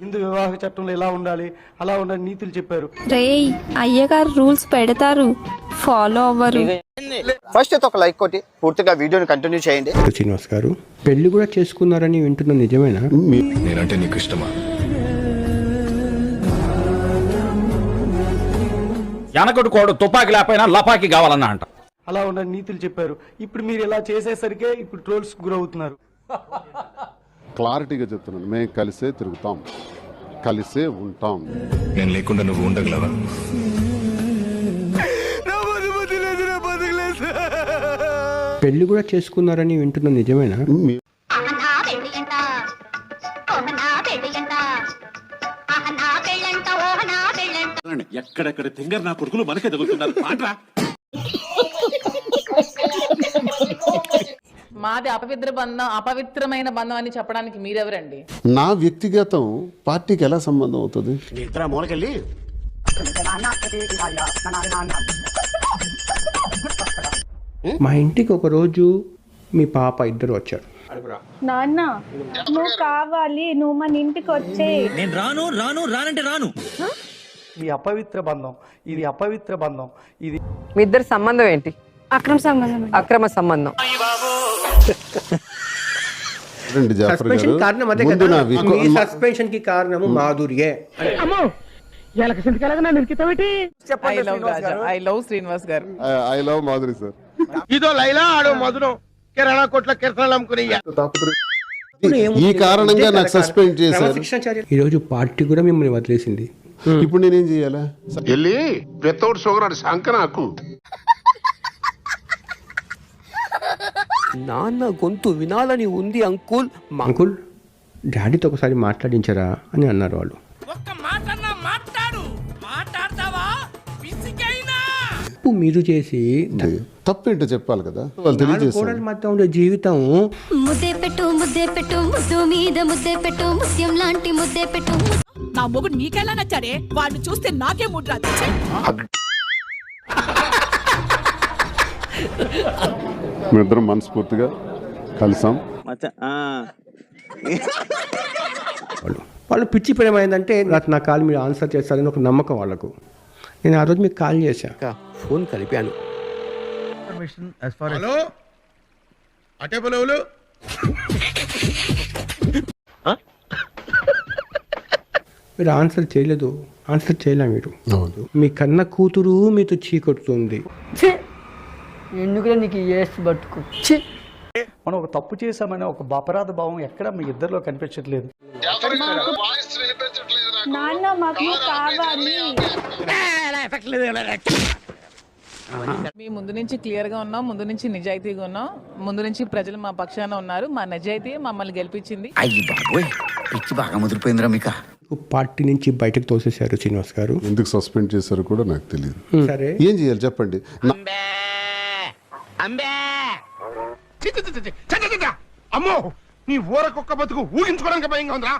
హిందూ వివాహ చట్టంలో ఇలా ఉండాలి అలా ఉండాలి నీతులు చెప్పారు. రేయ్ అయ్యగారు రూల్స్ పెడతారు, ఫాలో అవ్వరు. ఫస్ట్ అయితే ఒక లైక్ కొట్టి పూర్తిగా వీడియోని కంటిన్యూ చేయండి. శ్రీనివాస్ గారు పెళ్లి కూడా చేసుకున్నారని వింటున్నా, నిజమేనా? నేనంటే నీకు ఇష్టమా? వెనకటి కోడు తుపాకి లేకపోయినా లపాకి కావాలన్నా అంట. అలా ఉండాలి నీతులు చెప్పారు. ఇప్పుడు మీరు ఇలా చేసేసరికే ఇప్పుడు ట్రోల్స్ గురవుతున్నారు. క్లారిటీగా చెప్తున్నాను, మేము కలిసే తిరుగుతాం, కలిసే ఉంటాం. నేను లేకుండా నువ్వు ఉండగలవా? పెళ్లి కూడా చేసుకున్నారని వింటున్నా, నిజమేనా? ఎక్కడెక్కడ తింగర్ నా కొడుకులు మనకే తగులుతున్నారు. మాది అపవిత్రమైన బంధం అని చెప్పడానికి మీరెవరండి? నా వ్యక్తిగతం పార్టీకి ఎలా సంబంధం అవుతుంది? మూలకెళ్ళి మా ఇంటికి ఒక రోజు మీ పాప ఇద్దరు వచ్చారు. నాన్న నువ్వు కావాలి, నువ్వు మన ఇంటికి వచ్చే. నేను రాను రాను రానంటే రాను. ఇది అపవిత్ర బంధం, ఇది అపవిత్ర బంధం. ఇది మీ ఇద్దరి సంబంధం ఏంటి? అక్రమ సంబంధం. అక్రమ సంబంధం. సస్పెన్షన్ కారణం అదే కదా. మీ సస్పెన్షన్ కి కారణము మాధుర్యే. ఐ లవ్ శ్రీనివాస్ గారు. I love Madhuri sir. ఇదో లైలా ఆడో మధురం కిరాణా కొట్ల కిరసనాలు అమ్ముకుని ఈ కారణంగా నాకు సస్పెండ్ చేశారు. ఈ రోజు పార్టీ కూడా మిమ్మల్ని వదిలేసింది. ఇప్పుడు నేనేం చేయాలా? వెళ్ళి వితౌట్ షుగర్ శంక నాకు నాన్న గొంతు వినాలని ఉంది అంకుల్. అంకుల్ డాడీతో ఒకసారి మాట్లాడించరా అని అన్నారు వాళ్ళు. తప్పు మీరు చేసి తప్పేంటో చెప్పాలి కదా, వాళ్ళు తెలియజేస్తారు. కోడల మధ్య ఉండే జీవితం. ముద్దే పెట్టు ముద్దే పెట్టు, ముద్దు మీద ముద్దే పెట్టు, ముత్యం లాంటి ముద్దే పెట్టు. నా మొగుడు నీకెలా నచ్చాడే? వాడిని చూస్తే నాకే ముద్ర. మేమిద్దరం మనస్ఫూర్తిగా కలిసాం. వాళ్ళు పిచ్చి ప్రేమ ఏంటంటే నా కాల్ మీరు ఆన్సర్ చేస్తారని ఒక నమ్మకం వాళ్ళకు. నేను ఆ రోజు మీకు కాల్ చేశా, ఫోన్ కలిపాను. హలో అటే బలవులు మీరు ఆన్సర్ చేయలేదు. ఆన్సర్ చేయలే మీరు. మీ కన్న కూతురు మీతో చీకొడుతుంది. ఎందుకు నీకు ఏసి బతుకు? మనం ఒక తప్పు చేశామనే ఒక అపరాధ భావం ఎక్కడ మీ ఇద్దరిలో కనిపించట్లేదు. నాన్న మాకు కావాలి. మీ ముందు నుంచి క్లియర్ గా ఉన్నాం, ముందు నుంచి నిజాయితీగా ఉన్నాం, ముందు నుంచి ప్రజలు మా పక్షాన ఉన్నారు. మా నిజాయితీ మమ్మల్ని గెలిపించింది. అయ్యి బాబోయ్, పిచ్చి బాగా ముదిరిపోయిందిరా మీకు. పార్టీ నుంచి బయటకు తోసేశారు శ్రీనివాస్ గారు. ఎందుకు సస్పెండ్ చేశారో కూడా నాకు తెలియదు. సరే ఏం చేయాలి చెప్పండి. అమ్మో నీ ఊరకొక్క బతుకు ఊహించుకోవడానికి భయంగా ఉందిరా.